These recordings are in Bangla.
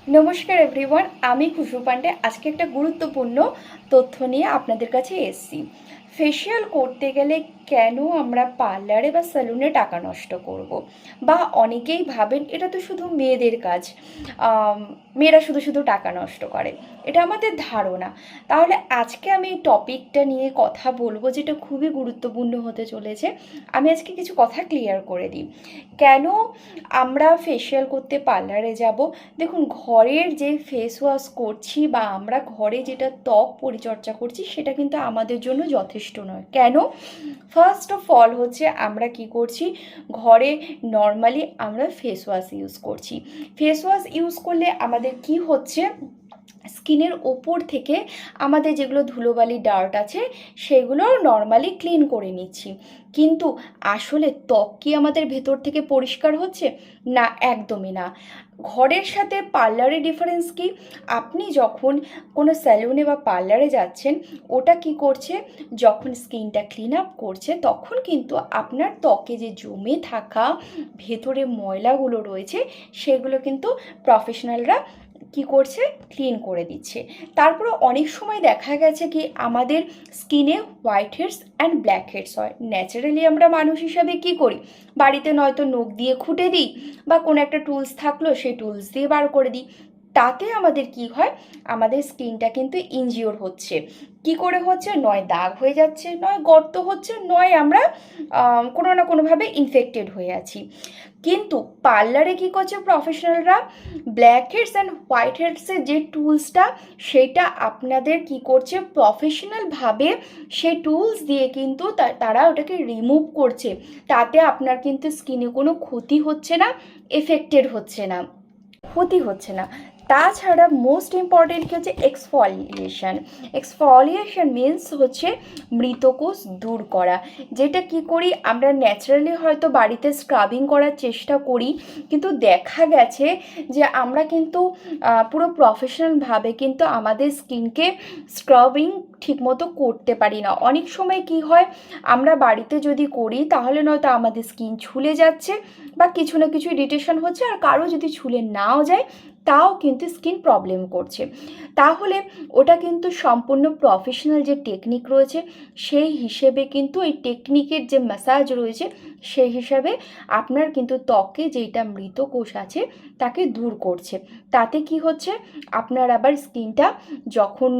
नमस्कार एवरीवन आमी खुशबू पांडे आज के एक गुरुत्वपूर्ण तथ्य निये आपनादेर काछे एसेछि। फेशियल करते गेले केनो आमरा पार्लारे बा सैलुने टाका नष्ट करब बा अनेकेई भावेन एटा तो शुधु मेयेदेर काज, मेয়েরা शुधु शुधु टाका नष्ट करे, এটা আমাদের ধারণা। তাহলে আজকে আমি এই টপিকটা নিয়ে কথা বলবো যেটা খুবই গুরুত্বপূর্ণ হতে চলেছে। আমি আজকে কিছু কথা ক্লিয়ার করে দিই। কেন আমরা ফেশিয়াল করতে পার্লারে যাব? দেখুন, ঘরের যে ফেস ওয়াশ করছি বা আমরা ঘরে যেটা ত্বক পরিচর্যা করছি সেটা কিন্তু আমাদের জন্য যথেষ্ট নয়। কেন? ফার্স্ট অফ অল হচ্ছে আমরা কি করছি, ঘরে নর্মালি আমরা ফেস ওয়াশ ইউজ করছি। ফেস ওয়াশ ইউজ করলে আমাদের কি হচ্ছে, স্কিনের ওপর থেকে আমাদের যেগুলো ধুলোবালি ডার্ট আছে সেগুলো নর্মালি ক্লিন করে নিচ্ছি, কিন্তু আসলে ত্বক কি আমাদের ভেতর থেকে পরিষ্কার হচ্ছে? না, একদমই না। ঘরের সাথে পার্লারে ডিফারেন্স কি? আপনি যখন কোনো স্যালুনে বা পার্লারে যাচ্ছেন, ওটা কি করছে, যখন স্কিনটা ক্লিন আপ করছে তখন কিন্তু আপনার ত্বকে যে জমে থাকা ভেতরে ময়লাগুলো রয়েছে সেগুলো কিন্তু প্রফেশনালরা কি করছে, ক্লিন করে দিচ্ছে। তারপরে অনেক সময় দেখা গেছে কি আমাদের স্কিনে white heads and black heads হয়। ন্যাচারালি আমরা মানুষ হিসাবে কি করি, বাড়িতে নয়তো নখ দিয়ে খুঁটে দিই বা কোনো একটা টুলস থাকলো সেই টুলস দিয়ে বার করে দিই। তাতে আমাদের কি হয়, আমাদের স্কিনটা কিন্তু ইনজিওর হচ্ছে। কি করে হচ্ছে? নয় দাগ হয়ে যাচ্ছে, নয় গর্ত হচ্ছে, নয় আমরা কোনো না কোনোভাবে ইনফেক্টেড হয়ে আছি। কিন্তু পার্লারে কী করছে প্রফেশনালরা, ব্ল্যাক হেডস অ্যান্ড হোয়াইট হেডসের যে টুলসটা সেটা আপনাদের কি করছে, প্রফেশনালভাবে সেই টুলস দিয়ে কিন্তু তারা ওটাকে রিমুভ করছে। তাতে আপনার কিন্তু স্কিনে কোনো ক্ষতি হচ্ছে না, এফেক্টেড হচ্ছে না, ক্ষতি হচ্ছে না। তাছাড়া মোস্ট ইম্পর্টেন্ট কি হচ্ছে, এক্সফলিয়েশন। এক্সফলিয়েশন মিনস হচ্ছে মৃতকোষ দূর করা, যেটা কি করি আমরা ন্যাচারালি হয়তো বাড়িতে স্ক্রাবিং করার চেষ্টা করি, কিন্তু দেখা গেছে যে আমরা কিন্তু পুরো প্রফেশনালভাবে কিন্তু আমাদের স্কিনকে স্ক্রাবিং ঠিকমতো করতে পারি না। অনেক সময় কি হয়, আমরা বাড়িতে যদি করি তাহলে নয়তো আমাদের স্কিন ছুলে যাচ্ছে বা কিছু না কিছু ইরিটেশন হচ্ছে, আর কারো যদি ছুলে নাও যায় তাও কিন্তু স্কিন প্রবলেম করছে। তাহলে ওটা কিন্তু সম্পূর্ণ প্রফেশনাল যে টেকনিক রয়েছে সেই হিসেবে কিন্তু এই টেকনিকের যে ম্যাসাজ রয়েছে সেই হিসাবে আপনার কিন্তু ত্বকে যেটা মৃত কোষ আছে তাকে দূর করছে। তাতে কি হচ্ছে, আপনার আবার স্কিনটা যখন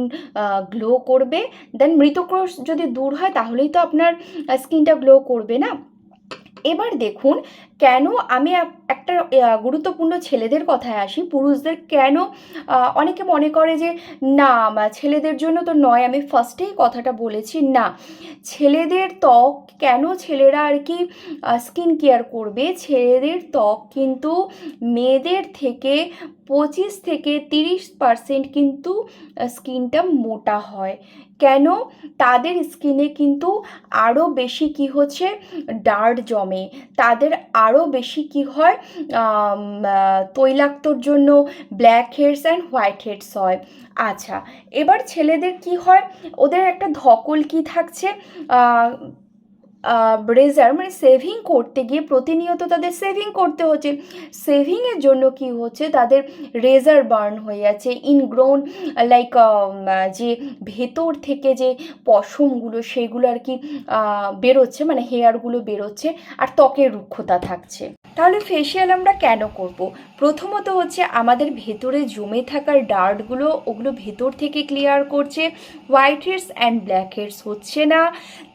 গ্লো করবে, দেন মৃত কোষ যদি দূর হয় তাহলেই তো আপনার স্কিনটা গ্লো করবে না। এবার দেখুন, কেন আমি একটা গুরুত্বপূর্ণ ছেলেদের কথায় আসি। পুরুষদের কেন অনেকে মনে করে যে না ছেলেদের জন্য তো নয়, আমি ফার্স্টেই কথাটা বলেছি না, ছেলেদের ত্বক কেন ছেলেরা আর কি স্কিন কেয়ার করবে, ছেলেদের ত্বক কিন্তু মেয়েদের থেকে 25 থেকে 30% কিন্তু স্কিনটা মোটা হয়। কেন? তাদের স্কিনে কিন্তু আরও বেশি কি হচ্ছে, ডার্ট জমে, তাদের আরও বেশি কি হয়, তৈলাক্তর জন্য black heads and white heads হয়। আচ্ছা, এবার ছেলেদের কি হয়, ওদের একটা ধকল কি থাকছে, রেজার মানে সেভিং করতে গিয়ে প্রতিনিয়ত তাদের সেভিং করতে হচ্ছে। সেভিংয়ের জন্য কি হচ্ছে, তাদের রেজার বার্ন হয়ে যাচ্ছে, ইনগ্রোন লাইক যে ভেতর থেকে যে পশমগুলো সেগুলো আর কি বেরোচ্ছে, মানে হেয়ারগুলো বেরোচ্ছে, আর ত্বকের রুক্ষতা থাকছে। তাহলে ফেশিয়াল আমরা কেন করব? প্রথমত হচ্ছে আমাদের ভেতরে জমে থাকার ডার্টগুলো ওগুলো ভেতর থেকে ক্লিয়ার করছে, white heads and black heads হচ্ছে না।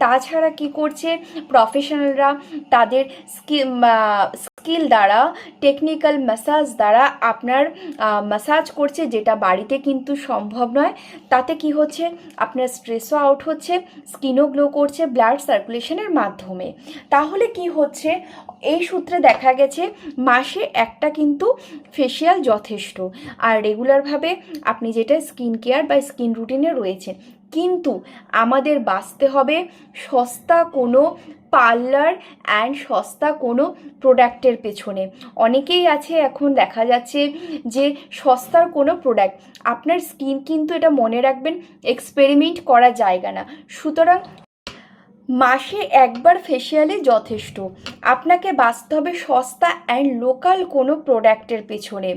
তাছাড়া কি করছে, প্রফেশনালরা তাদের স্কিল দ্বারা, টেকনিক্যাল ম্যাসাজ দ্বারা আপনার ম্যাসাজ করছে, যেটা বাড়িতে কিন্তু সম্ভব নয়। তাতে কি হচ্ছে, আপনার স্ট্রেসও আউট হচ্ছে, স্কিনও গ্লো করছে ব্লাড সার্কুলেশনের মাধ্যমে। তাহলে কি হচ্ছে, এই সূত্রে দেখা গেছে মাসে একটা কিন্তু ফেশিয়াল যথেষ্ট, আর রেগুলারভাবে আপনি যেটা স্কিন কেয়ার বা স্কিন রুটিনে রয়েছে। কিন্তু আমাদের বাঁচতে হবে সস্তা কোনো পার্লার অ্যান্ড সস্তা কোনো প্রোডাক্টের পেছনে। অনেকেই আছে এখন দেখা যাচ্ছে যে সস্তার কোনো প্রোডাক্ট, আপনার স্কিন কিন্তু এটা মনে রাখবেন এক্সপেরিমেন্ট করা জায়গা না। সুতরাং মাসে একবার ফেসিয়ালে যথেষ্ট। আপনাকে বাঁচতে হবে সস্তা অ্যান্ড লোকাল কোনো প্রোডাক্টের পেছনে।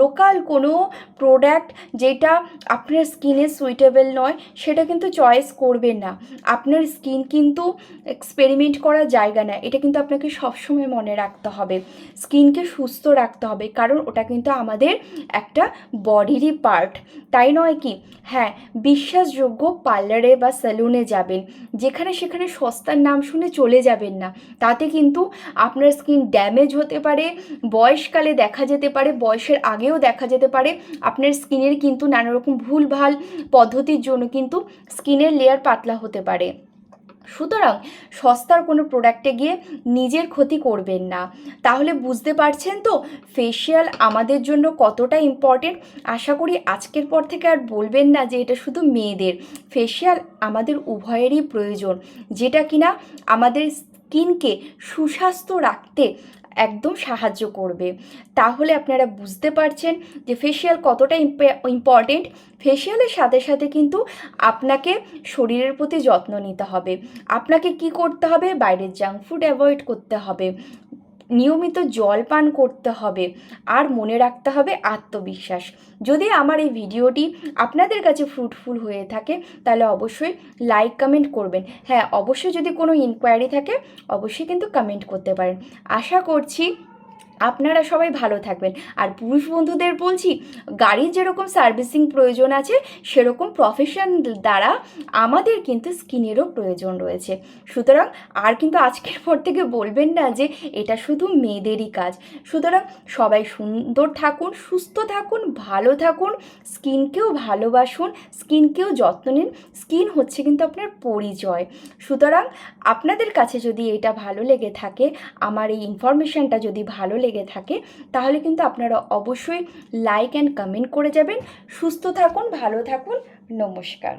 লোকাল কোনো প্রোডাক্ট যেটা আপনার স্কিনে সুইটেবল নয় সেটা কিন্তু চয়েস করবেন না। আপনার স্কিন কিন্তু এক্সপেরিমেন্ট করার জায়গা না, এটা কিন্তু আপনাকে সবসময় মনে রাখতে হবে। স্কিনকে সুস্থ রাখতে হবে, কারণ ওটা কিন্তু আমাদের একটা বডিরই পার্ট, তাই নয় কি? হ্যাঁ, বিশ্বাসযোগ্য পার্লারে বা সেলুনে যাবেন, যেখানে সেখানে সস্তার নাম শুনে চলে যাবেন না। তাতে কিন্তু আপনার স্কিন ড্যামেজ হতে পারে, বয়সকালে দেখা যেতে পারে, বয়সের আগেও দেখা যেতে পারে। আপনার স্কিনের কিন্তু নানা রকম ভুলভাল পদ্ধতির জন্য কিন্তু স্কিনের লেয়ার পাতলা হতে পারে। সুতরাং সস্তার কোনো প্রোডাক্টে গিয়ে নিজের ক্ষতি করবেন না। তাহলে বুঝতে পারছেন তো ফেসিয়াল আমাদের জন্য কতটা ইম্পর্টেন্ট। আশা করি আজকের পর থেকে আর বলবেন না যে এটা শুধু মেয়েদের। ফেসিয়াল আমাদের উভয়েরই প্রয়োজন, যেটা কিনা আমাদের স্কিনকে সুস্বাস্থ্য রাখতে একদম সাহায্য করবে। তাহলে আপনারা বুঝতে পারছেন যে ফেসিয়াল কতটা ইম্পর্টেন্ট। ফেসিয়ালের সাথে সাথে কিন্তু আপনাকে শরীরের প্রতি যত্ন নিতে হবে। আপনাকে কি করতে হবে? বাইরের জাঙ্ক ফুড অ্যাভয়েড করতে হবে, নিয়মিত জল পান করতে হবে, আর মনে রাখতে হবে আত্মবিশ্বাস। যদি আমার এই ভিডিওটি আপনাদের কাছে ফ্রুটফুল হয়ে থাকে তাহলে অবশ্যই লাইক কমেন্ট করবেন। হ্যাঁ, অবশ্যই যদি কোনো ইনকোয়ারি থাকে অবশ্যই কিন্তু কমেন্ট করতে পারেন। আশা করছি আপনারা সবাই ভালো থাকবেন। আর পুরুষ বন্ধুদের বলছি, গাড়ির যেরকম সার্ভিসিং প্রয়োজন আছে সেরকম প্রফেশন দ্বারা আমাদের কিন্তু স্কিনেরও প্রয়োজন রয়েছে। সুতরাং আর কিন্তু আজকের পর থেকে বলবেন না যে এটা শুধু মেয়েদেরই কাজ। সুতরাং সবাই সুন্দর থাকুন, সুস্থ থাকুন, ভালো থাকুন, স্কিনকেও ভালোবাসুন, স্কিনকেও যত্ন নিন। স্কিন হচ্ছে কিন্তু আপনার পরিচয়। সুতরাং আপনাদের কাছে যদি এটা ভালো লেগে থাকে, আমার এই ইনফরমেশানটা যদি ভালো লেগে থাকে, তাহলে কিন্তু আপনারা অবশ্যই লাইক অ্যান্ড কমেন্ট করে যাবেন। সুস্থ থাকুন, ভালো থাকুন, নমস্কার।